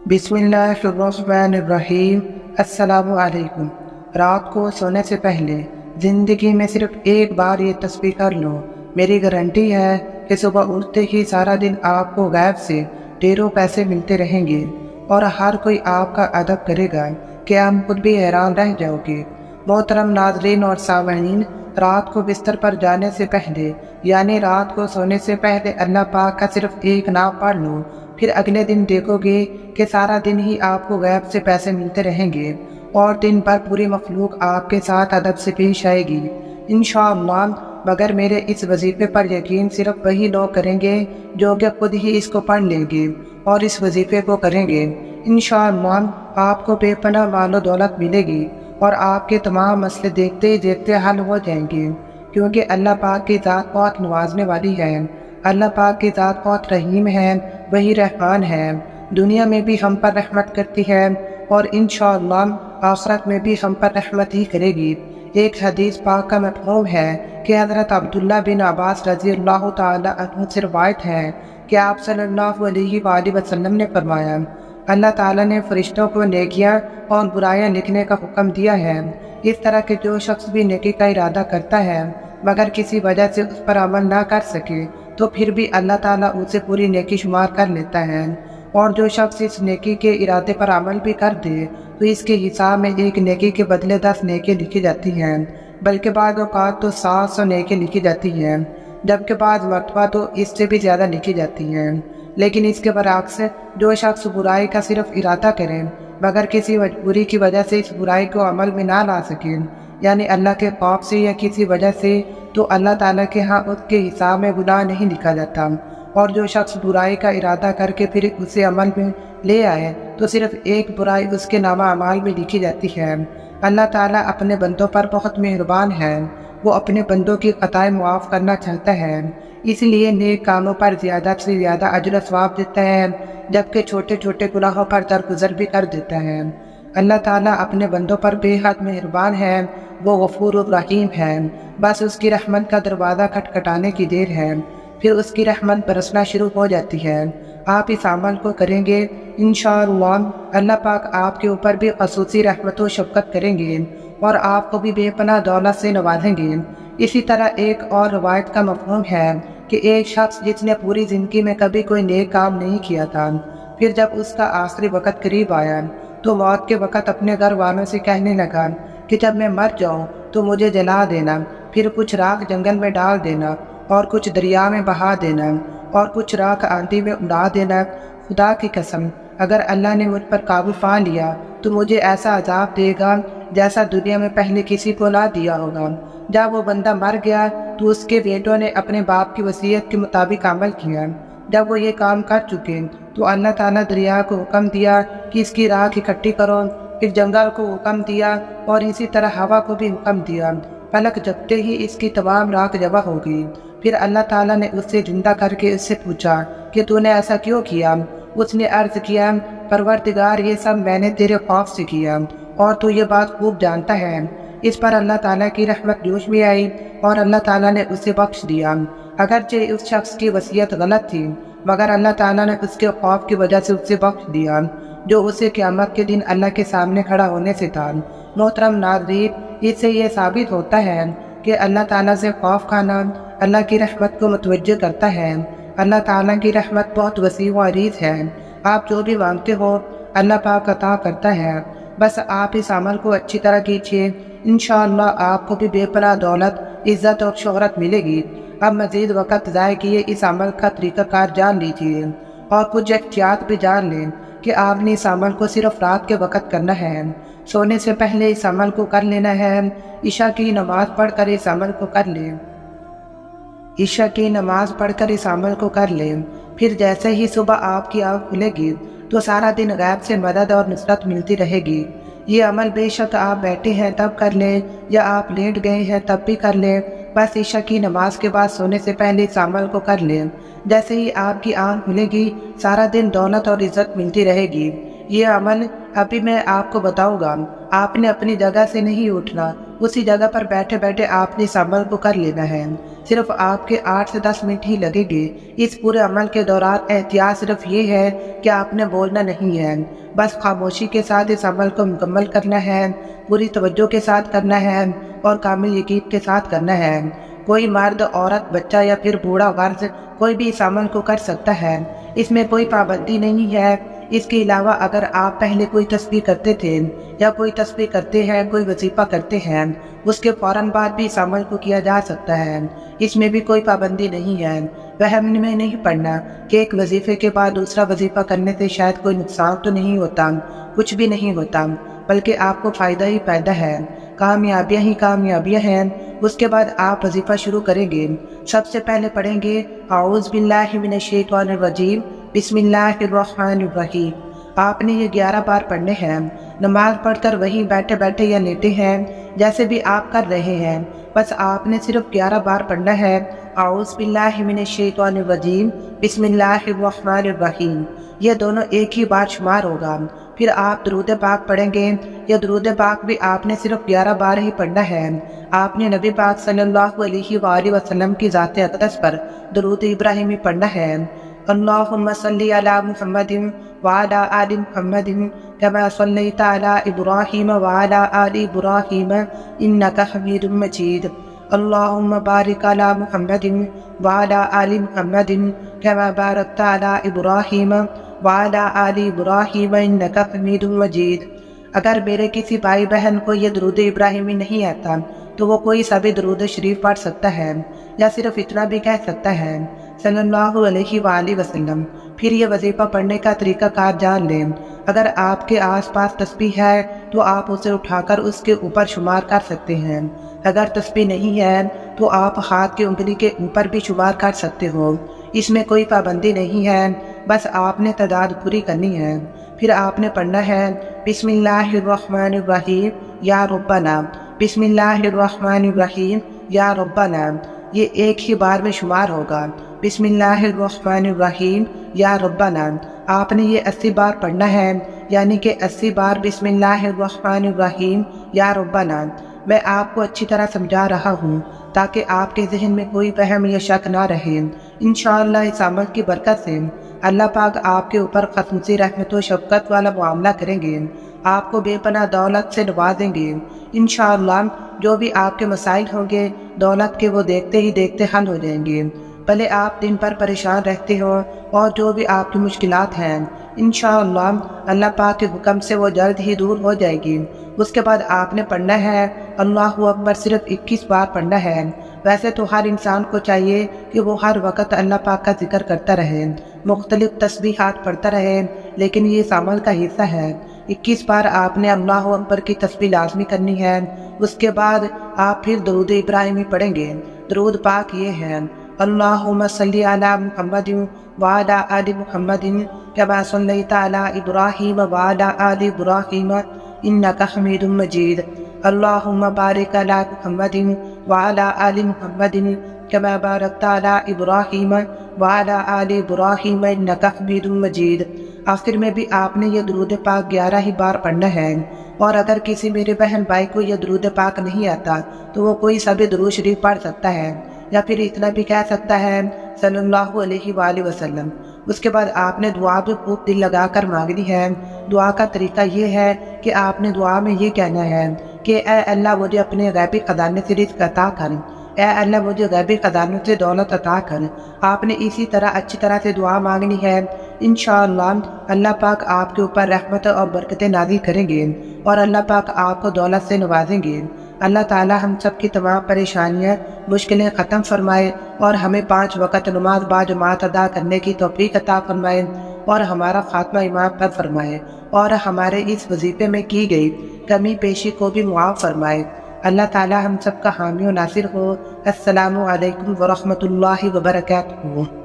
बिस्मिल्लाहिर्रहमानिर्रहीम। अस्सलामु अलैकुम। रात को सोने से पहले ज़िंदगी में सिर्फ एक बार ये तस्बीह कर लो। मेरी गारंटी है कि सुबह उठते ही सारा दिन आपको गैब से ढेरों पैसे मिलते रहेंगे और हर कोई आपका अदब करेगा कि आप खुद भी हैरान रह जाओगे। मोहतरम नाज़रीन और सामईन, रात को बिस्तर पर जाने से पहले यानी रात को सोने से पहले अल्लाह पाक का सिर्फ एक नाम पढ़ लो। फिर अगले दिन देखोगे कि सारा दिन ही आपको गैब से पैसे मिलते रहेंगे और दिन भर पूरी मखलूक आपके साथ अदब से पेश आएगी इंशाअल्लाह। मगर मेरे इस वजीफे पर यकीन सिर्फ वही लोग करेंगे जो कि खुद ही इसको पढ़ लेंगे और इस वजीफे को करेंगे। इंशाअल्लाह आपको बेपनाह मालो दौलत मिलेगी और आपके तमाम मसले देखते ही देखते हल हो जाएंगे, क्योंकि अल्लाह पाक की ज़ात बहुत नवाजने वाली है। अल्लाह पाक की ज़ात बहुत रहीम है, वही रहमान है। दुनिया में भी हम पर रहमत करती है और इंशाअल्लाह आखिरत में भी हम पर रहमत ही करेगी। एक हदीस पाक का मफ़हूम है कि हज़रत अब्दुल्ला बिन अब्बास रज़ियल्लाहु ताला अन्हु से रवायत है कि आप सल्लल्लाहु अलैहि वसल्लम ने फरमाया, अल्लाह ताला ने फरिश्तों को नेकियां और बुराइयां लिखने का हुक्म दिया है। इस तरह के जो शख्स भी नेकी का इरादा करता है मगर किसी वजह से उस पर अमल ना कर सके तो फिर भी अल्लाह ताला उसे पूरी नेकी शुमार कर लेता है। और जो शख्स इस नेकी के इरादे पर अमल भी कर दे तो इसके हिसाब में एक नेकी के बदले 10 नेकी लिखी जाती हैं, बल्कि बाद औक़ात तो 700 नेकी लिखी जाती हैं, जबकि बाद मरतबा तो इससे भी ज़्यादा लिखी जाती हैं। लेकिन इसके बरअक्स जो शख्स बुराई का सिर्फ इरादा करे मगर किसी मजबूरी की वजह से इस बुराई को अमल में ना ला सके, यानी अल्लाह के खौफ से या किसी वजह से, तो अल्लाह ताला के यहाँ उसके हिसाब में गुनाह नहीं लिखा जाता। और जो शख्स बुराई का इरादा करके फिर उसे अमल में ले आए तो सिर्फ एक बुराई उसके नामा अमाल में लिखी जाती है। अल्लाह ताला अपने बंदों पर बहुत मेहरबान है, वो अपने बंदों की खताएं मुआफ़ करना चाहता है, इसलिए नेक कामों पर ज़्यादा से ज़्यादा अजर सवाब देता है, जबकि छोटे छोटे गुनाहों पर दरगुजर भी कर देता है। अल्लाह ताला अपने बंदों पर बेहद मेहरबान है, वो गफूर रहीम है। बस उसकी रहमत का दरवाज़ा खटखटाने की देर है, फिर उसकी रहमत बरसना शुरू हो जाती है। आप इस अमल को करेंगे इंशाअल्लाह अल्लाह पाक आपके ऊपर भी खसूसी रहमत व शफ़क़त करेंगे और आपको भी बेपनाह दौलत से नवाजेंगे। इसी तरह एक और रवायत का मफ़हूम है कि एक शख्स जिसने पूरी ज़िंदगी में कभी कोई नेक काम नहीं किया था, फिर जब उसका आखिरी वक़्त करीब आया तो मौत के वक़्त अपने घर वालों से कहने लगा कि जब मैं मर जाऊँ तो मुझे जला देना, फिर कुछ राख जंगल में डाल देना और कुछ दरिया में बहा देना और कुछ राख आंधी में उड़ा देना। खुदा की कसम, अगर अल्लाह ने मुझ पर काबू पा लिया तो मुझे ऐसा अजाब देगा जैसा दुनिया में पहले किसी को ना दिया होगा। जब वो बंदा मर गया तो उसके बेटों ने अपने बाप की वसीयत के मुताबिक अमल किया। जब वो ये काम कर चुके तो अल्लाह ताला दरिया को हुक्म दिया कि इसकी राख इकट्ठी करो, फिर जंगल को हुक्म दिया और इसी तरह हवा को भी हुक्म दिया। पलक झपकते ही इसकी तमाम राख जमा हो गई। फिर अल्लाह ताला ने उससे जिंदा करके उससे पूछा कि तूने ऐसा क्यों किया। उसने अर्ज किया, परवरदिगार ये सब मैंने तेरे खौफ से किया और तू ये बात खूब जानता है। इस पर अल्लाह ताला की रहमत जोश में आई और अल्लाह ताला ने उसे बख्श दिया। अगरचे उस शख्स की वसीयत गलत थी मगर अल्लाह ताला ने उसके खौफ की वजह से उसे बख्श दिया जो उसे क़यामत के दिन अल्लाह के सामने खड़ा होने से था। मोहतरम नाज़रीन, इससे ये साबित होता है कि अल्लाह ताला से खौफ खाना अल्लाह की रहमत को मुतवज्जह करता है। अल्लाह ताला की रहमत बहुत वसी व अरीज़ है। आप जो भी मांगते हो अल्लाह पाक अता करता है। बस आप इस अमल को अच्छी तरह कीजिए, इंशाअल्लाह आपको भी बेपनाह दौलत, इज़्ज़त और शोहरत मिलेगी। अब मज़ीद वक़्त ज़ाय किए इस अमल का तरीक़ाकार जान लीजिए और कुछ एहतियात भी जान लें कि आपने इस अमल को सिर्फ रात के वक़्त करना है। सोने से पहले इस अमल को कर लेना है। ईशा की नमाज़ पढ़कर इस अमल को कर लें। ईशा की नमाज़ पढ़कर इस अमल को कर लें। फिर जैसे ही सुबह आपकी आँख खुलेगी तो सारा दिन गैब से मदद और नुसरत मिलती रहेगी। ये अमल बेशक आप बैठे हैं तब कर लें या आप लेट गए हैं तब भी कर लें, बस ईशा की नमाज के बाद सोने से पहले इस अमल को कर लें। जैसे ही आपकी आँख खुलेगी सारा दिन दौलत और इज़्ज़त मिलती रहेगी। ये अमल अभी मैं आपको बताऊंगा। آپ نے اپنی جگہ سے نہیں اٹھنا، اسی جگہ پر بیٹھے بیٹھے آپ نے اس عمل کو کر لینا ہے۔ صرف آپ کے 8 سے 10 منٹ ہی لگیں گے۔ اس پورے عمل کے دوران احتیاط صرف یہ ہے کہ آپ نے بولنا نہیں ہے، بس خاموشی کے ساتھ اس عمل کو مکمل کرنا ہے، پوری توجہ کے ساتھ کرنا ہے اور کامل یقین کے ساتھ کرنا ہے۔ کوئی مرد، عورت، بچہ یا پھر بوڑھا فرد کوئی بھی اس عمل کو کر سکتا ہے، اس میں کوئی پابندی نہیں ہے۔ اس کے علاوہ اگر آپ پہلے کوئی تسبیح کرتے تھے یا کوئی تسبیح کرتے ہیں، کوئی وظیفہ کرتے ہیں، اس کے فوراً بعد بھی اس عمل کو کیا جا سکتا ہے، اس میں بھی کوئی پابندی نہیں ہے۔ وہم میں نہیں پڑنا کہ ایک وظیفے کے بعد دوسرا وظیفہ کرنے سے شاید کوئی نقصان تو نہیں ہوتا، کچھ بھی نہیں ہوتا، بلکہ آپ کو فائدہ ہی فائدہ ہے، کامیابیاں ہی کامیابیاں ہیں۔ اس کے بعد آپ وظیفہ شروع کریں گے۔ سب سے پہلے پڑھیں گے اعوذ باللہ من الشیطان الرجیم بسم اللہ الرحمن الرحیم۔ آپ نے یہ 11 بار پڑھنے ہیں۔ نماز پڑھ کر وہیں بیٹھے بیٹھے یا لیٹے ہیں، جیسے بھی آپ کر رہے ہیں، بس آپ نے صرف 11 بار پڑھنا ہے اعوذ باللہ من الشیطان الرجیم بسم اللہ الرحمن الرحیم۔ یہ دونوں ایک ہی بار شمار ہوگا۔ پھر آپ درود پاک پڑھیں گے۔ یہ درود پاک بھی آپ نے صرف 11 بار ہی پڑھنا ہے۔ آپ نے نبی پاک صلی اللہ علیہ وآلہ وسلم کی ذات اقدس پر درود ابراہیمی پڑھنا ہے۔ اللہم صلی علی محمد وعلی آل محمد کما صلیت علی ابراہیم وعلی آل ابراہیم انک حمید مجید۔ اللہم بارک علی محمد وعلی آل محمد کما بارکت علی ابراہیم وعلی آل ابراہیم انک حمید مجید۔ اگر میرے کسی بھائی بہن کو یہ درود ابراہیمی نہیں آتا تو وہ کوئی سا بھی درود شریف پڑھ سکتا ہے، یا صرف اتنا بھی کہہ سکتا ہے صلی اللہ علیہ وآلہ وسلم۔ پھر یہ وظیفہ پڑھنے کا طریقہ کار جان لیں۔ اگر آپ کے آس پاس تسبیح ہے تو آپ اسے اٹھا کر اس کے اوپر شمار کر سکتے ہیں، اگر تسبیح نہیں ہے تو آپ ہاتھ کی انگلی کے اوپر بھی شمار کر سکتے ہو، اس میں کوئی پابندی نہیں ہے، بس آپ نے تعداد پوری کرنی ہے۔ پھر آپ نے پڑھنا ہے بسم اللہ الرحمن الرحیم یا ربنا، بسم اللہ الرحمن الرحیم یا ربنا۔ یہ ایک ہی بار میں شمار ہوگا، بسم اللہ الرحمن الرحیم یا ربنا۔ آپ نے یہ 80 بار پڑھنا ہے، یعنی کہ 80 بار بسم اللہ الرحمن الرحیم یا ربنا۔ میں آپ کو اچھی طرح سمجھا رہا ہوں تاکہ آپ کے ذہن میں کوئی وہم یا شک نہ رہے۔ انشاءاللہ اس عمل کی برکت سے اللہ پاک آپ کے اوپر خصوصی رحمت و شفقت والا معاملہ کریں گے، آپ کو بے پناہ دولت سے نوازیں گے۔ انشاءاللہ جو بھی آپ کے مسائل ہوں گے دولت کے، وہ دیکھتے ہی دیکھتے حل ہو جائیں گے۔ بھلے آپ دن پر پریشان رہتے ہو اور جو بھی آپ کی مشکلات ہیں، انشاءاللہ اللہ پاک کے حکم سے وہ جلد ہی دور ہو جائے گی۔ اس کے بعد آپ نے پڑھنا ہے اللہ اکبر، صرف 21 بار پڑھنا ہے۔ ویسے تو ہر انسان کو چاہیے کہ وہ ہر وقت اللہ پاک کا ذکر کرتا رہے، مختلف تسبیحات پڑھتا رہے، لیکن یہ اس عمل کا حصہ ہے۔ 21 بار آپ نے اللہ اکبر کی تسبیح لازمی کرنی ہے۔ اس کے بعد آپ پھر درود ابراہیمی پڑھیں گے۔ درود پاک یہ ہے اللہم صلی علی محمد وعلی آل محمد کما صلیت علی ابراہیم وعلی آل ابراہیم انک حمید مجید۔ اللہم بارک علی محمد وعلی آل محمد کما بارکت علی ابراہیم وعلی آل ابراہیم انک حمید مجید۔ آخر میں بھی آپ نے یہ درود پاک 11 ہی بار پڑھنا ہے، اور اگر کسی میرے بہن بھائی کو یہ درود پاک نہیں آتا تو وہ کوئی سا بھی درود شریف پڑھ سکتا ہے، یا پھر اتنا بھی کہہ سکتا ہے صلی اللہ علیہ وآلہ وسلم۔ اس کے بعد آپ نے دعا بھی خوب دل لگا کر مانگنی ہے۔ دعا کا طریقہ یہ ہے کہ آپ نے دعا میں یہ کہنا ہے کہ اے اللہ مجھے اپنے غیبی خزانے سے رزق عطا کر، اے اللہ مجھے غیبی خزانوں سے دولت عطا کر۔ آپ نے اسی طرح اچھی طرح سے دعا مانگنی ہے۔ انشاءاللہ اللہ پاک آپ کے اوپر رحمت اور برکتیں نازل کریں گے، اور اللہ پاک آپ کو دولت سے نوازیں گے۔ اللہ تعالی ہم سب کی تمام پریشانیاں، مشکلیں ختم فرمائے، اور ہمیں 5 وقت نماز باجماعت ادا کرنے کی توفیق عطا فرمائے، اور ہمارا خاتمہ ایمان پر فرمائے، اور ہمارے اس وظیفے میں کی گئی کمی پیشی کو بھی معاف فرمائے۔ اللہ تعالی ہم سب کا حامی و ناصر ہو۔ السلام علیکم ورحمۃ اللہ وبرکاتہ۔